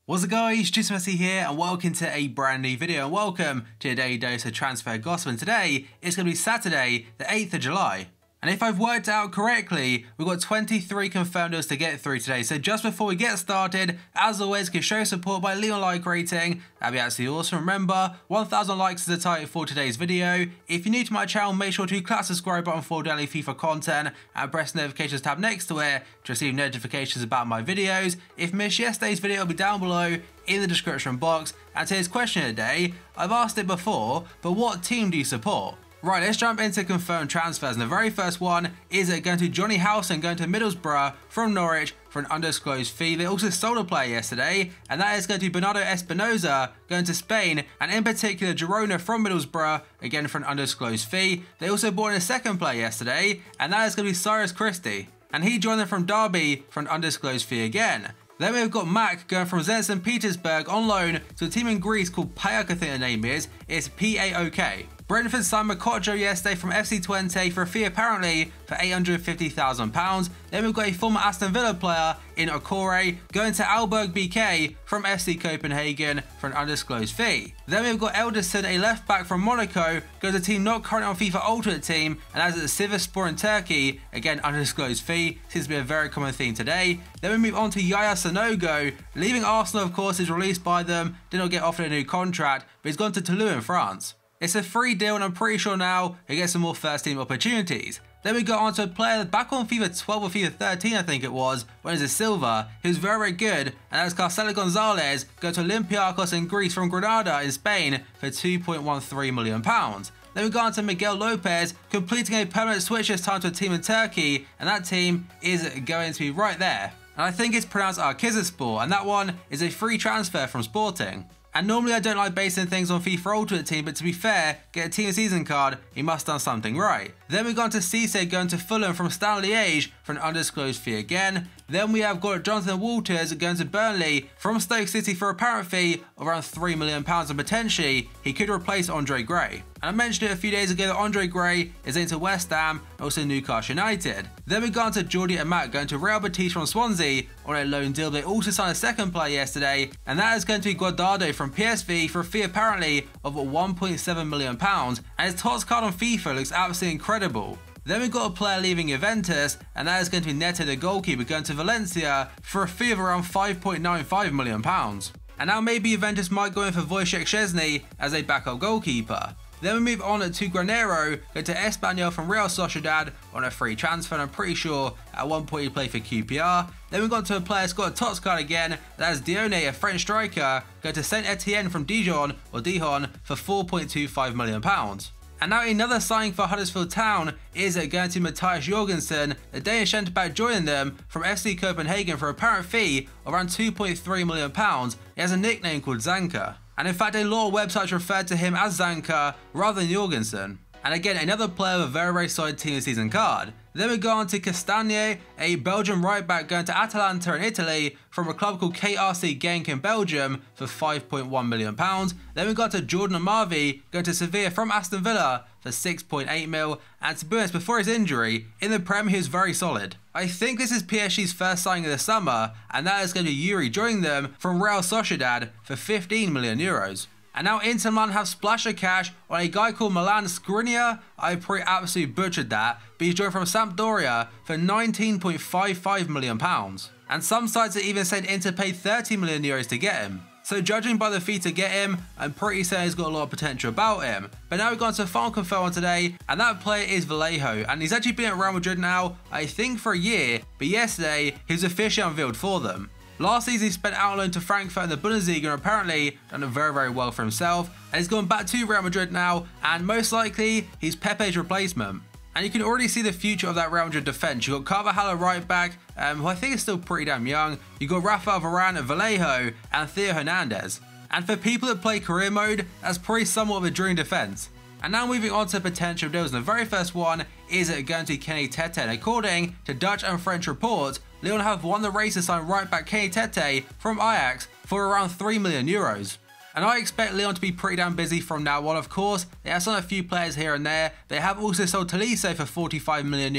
What's up guys, Jim Yosef here and welcome to a brand new video and welcome to a daily dose of transfer gossip. And today it's going to be Saturday the 8th of July. And if I've worked out correctly, we've got 23 confirmed deals to get through today. So just before we get started, as always, can show support by leaving a like rating. That'd be absolutely awesome. Remember, 1,000 likes is the target for today's video. If you're new to my channel, make sure to click the subscribe button for daily FIFA content and press the notifications tab next to it to receive notifications about my videos. If you missed yesterday's video, it'll be down below in the description box. And today's question of the day, I've asked it before, but what team do you support? Right, let's jump into confirmed transfers, and the very first one is going to Johnny Howson going to Middlesbrough from Norwich for an undisclosed fee. They also sold a player yesterday, and that is going to be Bernardo Espinosa going to Spain, and in particular Girona from Middlesbrough, again for an undisclosed fee. They also bought in a second player yesterday, and that is going to be Cyrus Christie, and he joined them from Derby for an undisclosed fee again. Then we've got Mac going from Zenit St. Petersburg on loan to a team in Greece called PAOK, I think the name is. It's PAOK. Brentford signed Makocho yesterday from FC Twente for a fee apparently for £850,000. Then we've got a former Aston Villa player in Okore going to Aalborg BK from FC Copenhagen for an undisclosed fee. Then we've got Elderson, a left back from Monaco, goes to a team not currently on FIFA Ultimate Team, and as at Sivasspor in Turkey, again undisclosed fee. Seems to be a very common theme today. Then we move on to Yaya Sanogo, leaving Arsenal of course, is released by them, did not get offered a new contract, but he's gone to Toulouse in France. It's a free deal and I'm pretty sure now he gets some more first team opportunities. Then we got on to a player back on FIFA 12 or FIFA 13 I think it was, when he was a silver, he was very good, and that was Marcelo Gonzalez going to Olympiacos in Greece from Granada in Spain for £2.13 million. Then we got on to Miguel Lopez, completing a permanent switch this time to a team in Turkey, and that team is going to be right there. And I think it's pronounced Arkizespor, and that one is a free transfer from Sporting. And normally I don't like basing things on FIFA Ultimate Team, but to be fair, get a team season card, he must have done something right. Then we've gone to Cisse going to Fulham from Stade Liège for an undisclosed fee again. Then we have got Jonathan Walters going to Burnley from Stoke City for a apparent fee of around £3 million, and potentially he could replace Andre Gray. And I mentioned it a few days ago that Andre Gray is into West Ham and also Newcastle United. Then we got on to Jordi Amat going to Real Betis from Swansea on a loan deal. They also signed a second player yesterday, and that is going to be Guardado from PSV for a fee apparently of £1.7 million, and his tots card on FIFA looks absolutely incredible. Then we've got a player leaving Juventus, and that is going to be Neto, the goalkeeper, going to Valencia for a fee of around £5.95 million. And now maybe Juventus might go in for Wojciech Szczesny as a backup goalkeeper. Then we move on to Granero, go to Espanyol from Real Sociedad on a free transfer, and I'm pretty sure at one point he played for QPR. Then we've gone to a player that's got a tots card again, that is Dione, a French striker, go to Saint Etienne from Dijon for £4.25 million. And now another signing for Huddersfield Town is going to Matthias Jorgensen, the Danish centre-back joining them from FC Copenhagen for a apparent fee of around £2.3 million. He has a nickname called Zanka. And in fact, a lot of websites referred to him as Zanka rather than Jorgensen. And again, another player with a very solid team season card. Then we go on to Castagne, a Belgian right back going to Atalanta in Italy from a club called KRC Genk in Belgium for £5.1 million. Then we got to Jordan Amavi going to Sevilla from Aston Villa for £6.8 million. And to be honest, before his injury, in the Prem he was very solid. I think this is PSG's first signing of the summer, and that is going to be Yuri joining them from Real Sociedad for €15 million. And now Inter Milan have splashed of cash on a guy called Milan Skriniar. I probably absolutely butchered that, but he's joined from Sampdoria for £19.55 million. And some sites have even said Inter paid €30 million to get him. So judging by the fee to get him, I'm pretty certain he's got a lot of potential about him. But now we've gone to a final confirm on today, and that player is Vallejo, and he's actually been at Real Madrid now, I think for a year, but yesterday he was officially unveiled for them. Last season he spent out on loan to Frankfurt in the Bundesliga and apparently done it very well for himself, and he's gone back to Real Madrid now, and most likely he's Pepe's replacement. And you can already see the future of that Real Madrid defence. You've got Carvajal at right back, who I think is still pretty damn young. You've got Rafael Varane, Vallejo, and Theo Hernandez. And for people that play career mode, that's probably somewhat of a dream defence. And now moving on to potential deals, and the very first one is going to be Kenny Tete. And according to Dutch and French reports, Lyon have won the race to sign right back Kenny Tete from Ajax for around €3 million. And I expect Lyon to be pretty damn busy from now on, of course. They have signed a few players here and there. They have also sold Tolisso for €45 million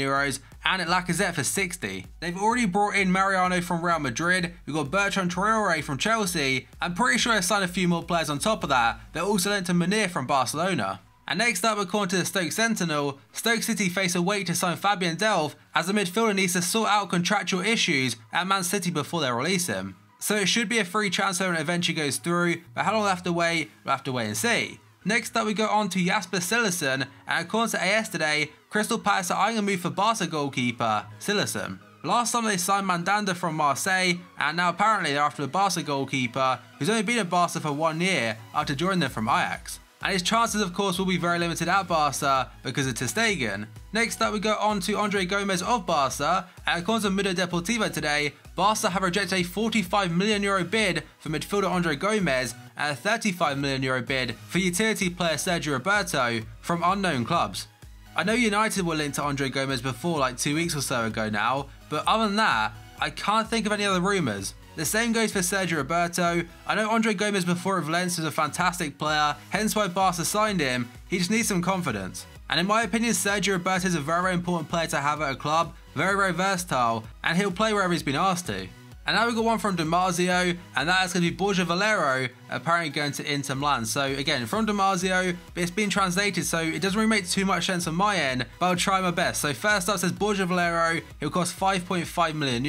and Lacazette for 60. They've already brought in Mariano from Real Madrid, we've got Bertrand Traoré from Chelsea. I'm pretty sure they've signed a few more players on top of that. They're also linked to Munir from Barcelona. And next up, according to the Stoke Sentinel, Stoke City face a wait to sign Fabian Delph as the midfielder needs to sort out contractual issues at Man City before they release him. So it should be a free transfer when it eventually goes through, but how long we'll have to wait, we'll have to wait and see. Next up we go on to Jasper Cillessen, and according to AS today, Crystal Palace are eyeing a move for Barca goalkeeper Cillessen. Last time they signed Mandanda from Marseille, and now apparently they're after the Barca goalkeeper, who's only been at Barca for 1 year after joining them from Ajax. And his chances of course will be very limited at Barca because of Ter Stegen. Next up we go on to Andre Gomes of Barca, and according to Mundo Deportivo today, Barca have rejected a €45 million bid for midfielder Andre Gomes and a €35 million bid for utility player Sergio Roberto from unknown clubs. I know United were linked to Andre Gomes before, like 2 weeks or so ago now, but other than that, I can't think of any other rumours. The same goes for Sergio Roberto. I know Andre Gomes before at Valencia was a fantastic player, hence why Barca signed him. He just needs some confidence. And in my opinion, Sergio Roberto is a very important player to have at a club, very versatile, and he'll play wherever he's been asked to. And now we've got one from Damasio, and that is going to be Borja Valero, apparently going to Inter Milan. So again, from Damasio, but it's been translated, so it doesn't really make too much sense on my end, but I'll try my best. So first up says Borja Valero, he'll cost €5.5 million,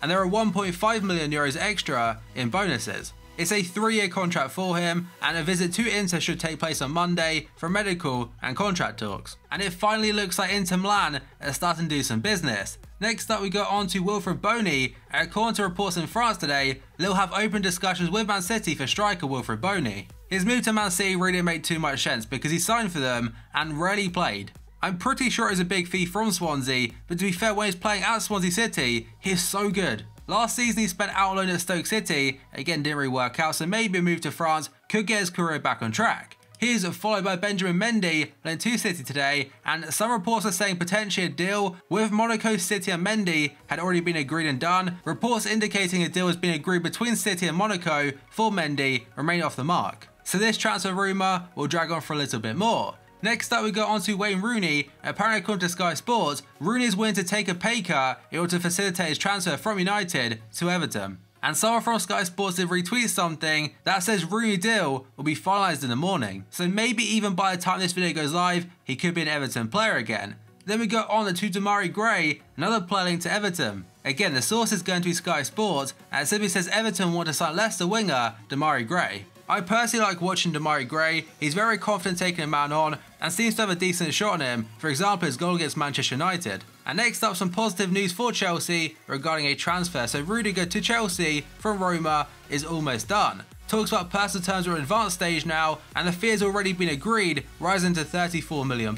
and there are €1.5 million extra in bonuses. It's a 3-year contract for him, and a visit to Inter should take place on Monday for medical and contract talks. And it finally looks like Inter Milan are starting to do some business. Next up we go on to Wilfried Bony, and according to reports in France today, Lille have open discussions with Man City for striker Wilfried Bony. His move to Man City really didn't make too much sense because he signed for them and rarely played. I'm pretty sure it was a big fee from Swansea, but to be fair, when he's playing at Swansea City, he's so good. Last season he spent out on loan at Stoke City, again didn't really work out, so maybe a move to France could get his career back on track. He's followed by Benjamin Mendy, linked to City today, and some reports are saying potentially a deal with Monaco, City and Mendy had already been agreed and done. Reports indicating a deal has been agreed between City and Monaco for Mendy remain off the mark. So this transfer rumour will drag on for a little bit more. Next up we go on to Wayne Rooney. Apparently according to Sky Sports, Rooney is willing to take a pay cut in order to facilitate his transfer from United to Everton. And someone from Sky Sports did retweet something that says Rooney deal will be finalised in the morning. So maybe even by the time this video goes live, he could be an Everton player again. Then we go on to Demarai Gray, another player linked to Everton. Again, the source is going to be Sky Sports, and it simply says Everton want to sign Leicester winger Demarai Gray. I personally like watching Demarai Gray. He's very confident taking a man on and seems to have a decent shot on him, for example his goal against Manchester United. And next up, some positive news for Chelsea regarding a transfer. So Rudiger to Chelsea from Roma is almost done. Talks about personal terms are at an advanced stage now, and the fee has already been agreed, rising to £34 million.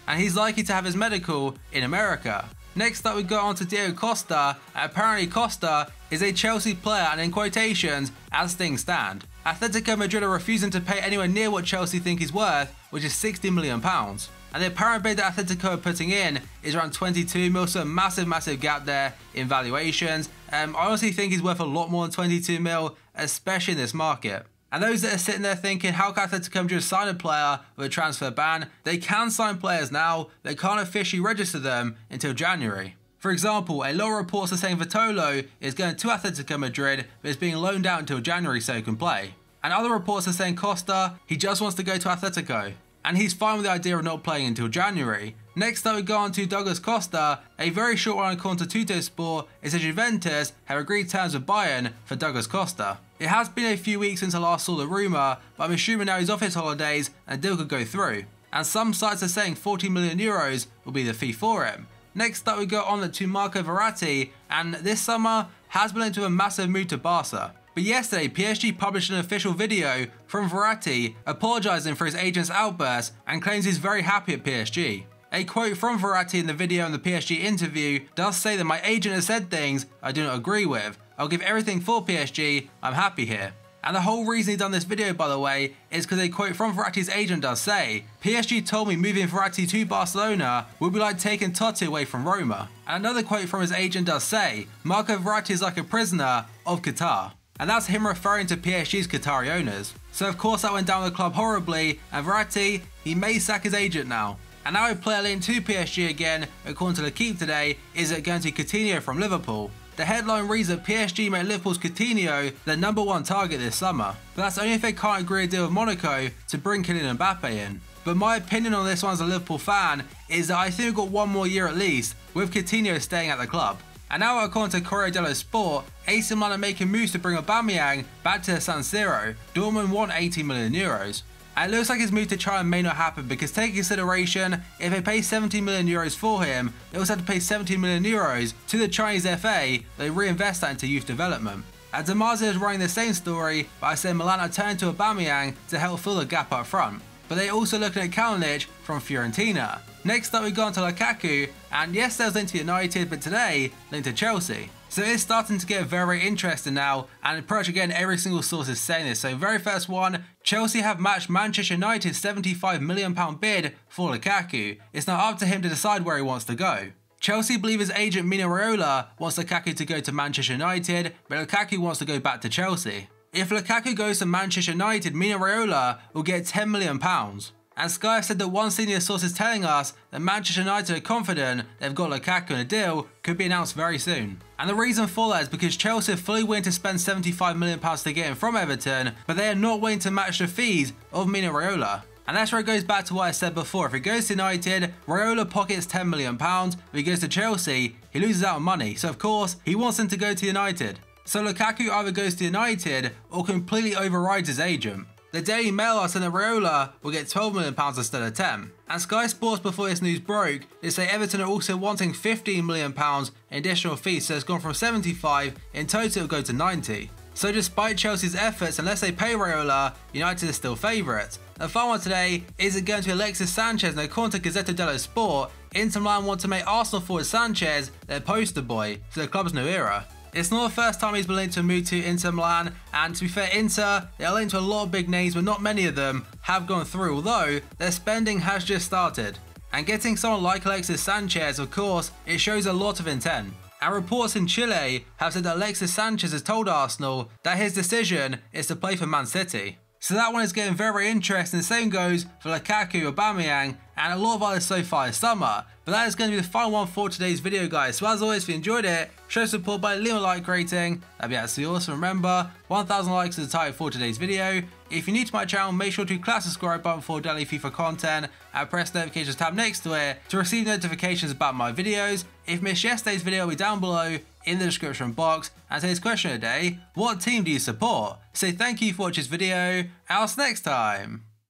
And he's likely to have his medical in America. Next up we go on to Diego Costa, and apparently Costa is a Chelsea player, and in quotations, as things stand. Atletico Madrid are refusing to pay anywhere near what Chelsea think he's worth, which is £60 million. And the apparent bid that Atletico are putting in is around 22 mil, so a massive gap there in valuations. I honestly think he's worth a lot more than 22 mil, especially in this market. And those that are sitting there thinking, how can Atletico Madrid sign a player with a transfer ban? They can sign players now, they can't officially register them until January. For example, a lot of reports are saying Vitolo is going to Atletico Madrid, but is being loaned out until January so he can play. And other reports are saying Costa, he just wants to go to Atletico. And he's fine with the idea of not playing until January. Next up we go on to Douglas Costa. A very short one according to Tuttosport is that Juventus have agreed terms with Bayern for Douglas Costa. It has been a few weeks since I last saw the rumour, but I'm assuming now he's off his holidays and the deal could go through. And some sites are saying €40 million will be the fee for him. Next up we go on to Marco Verratti, and this summer has been into a massive move to Barca. But yesterday, PSG published an official video from Verratti apologising for his agent's outburst and claims he's very happy at PSG. A quote from Verratti in the video and the PSG interview does say that my agent has said things I do not agree with. I'll give everything for PSG, I'm happy here. And the whole reason he's done this video, by the way, is because a quote from Verratti's agent does say, PSG told me moving Verratti to Barcelona would be like taking Totti away from Roma. And another quote from his agent does say, Marco Verratti is like a prisoner of Qatar. And that's him referring to PSG's Qatari owners. So of course that went down the club horribly, and Verratti, he may sack his agent now. And now a player linked to PSG again, according to L'Equipe today, is it going to be Coutinho from Liverpool. The headline reads that PSG made Liverpool's Coutinho their #1 target this summer, but that's only if they can't agree a deal with Monaco to bring Kylian Mbappe in. But my opinion on this one as a Liverpool fan is that I think we've got one more year at least, with Coutinho staying at the club. And now according to Corriere dello Sport, AC Milan are making moves to bring Aubameyang back to San Siro. Dortmund want €80 million. And it looks like his move to China may not happen because take into consideration, if they pay €70 million for him, they also have to pay €70 million to the Chinese FA, they reinvest that into youth development. And Damaso is writing the same story by saying Milan are turning to Aubameyang to help fill the gap up front. But they're also looking at Kalinic from Fiorentina. Next up we go on to Lukaku, and yes, there was linked to United, but today linked to Chelsea. So it's starting to get very interesting now, and pretty much again every single source is saying this. So very first one, Chelsea have matched Manchester United's £75 million bid for Lukaku. It's now up to him to decide where he wants to go. Chelsea believe his agent Mino Raiola wants Lukaku to go to Manchester United, but Lukaku wants to go back to Chelsea. If Lukaku goes to Manchester United, Mino Raiola will get £10 million. And Sky have said that one senior source is telling us that Manchester United are confident they've got Lukaku and a deal could be announced very soon. And the reason for that is because Chelsea are fully willing to spend £75 million to get him from Everton, but they are not willing to match the fees of Mino Raiola. And that's where it goes back to what I said before. If he goes to United, Raiola pockets £10 million. If he goes to Chelsea, he loses out on money. So of course, he wants him to go to United. So Lukaku either goes to United or completely overrides his agent. The Daily Mail are saying that Raiola will get £12 million instead of 10. And Sky Sports, before this news broke, they say Everton are also wanting £15 million in additional fees, so it's gone from 75, in total it'll go to 90. So despite Chelsea's efforts, unless they pay Raiola, United is still favourites. The final one today is it going to be Alexis Sanchez, and according to Gazzetta dello Sport, Inter Milan want to make Arsenal forward Sanchez their poster boy for the club's new era. It's not the first time he's been linked to a move to Inter Milan, and to be fair, Inter, they are linked to a lot of big names, but not many of them have gone through, although their spending has just started. And getting someone like Alexis Sanchez, of course, it shows a lot of intent. And reports in Chile have said that Alexis Sanchez has told Arsenal that his decision is to play for Man City. So that one is getting very interesting. The same goes for Lukaku, Aubameyang, and a lot of others so far this summer. But that is going to be the final one for today's video, guys. So as always, if you enjoyed it, show support by leaving a like rating. That'd be absolutely awesome. Remember, 1,000 likes is the target for today's video. If you're new to my channel, make sure to click the subscribe button for daily FIFA content and press the notifications tab next to it to receive notifications about my videos. If you missed yesterday's video, it'll be down below in the description box. And today's question of the day, what team do you support? So thank you for watching this video, and I'll see you next time.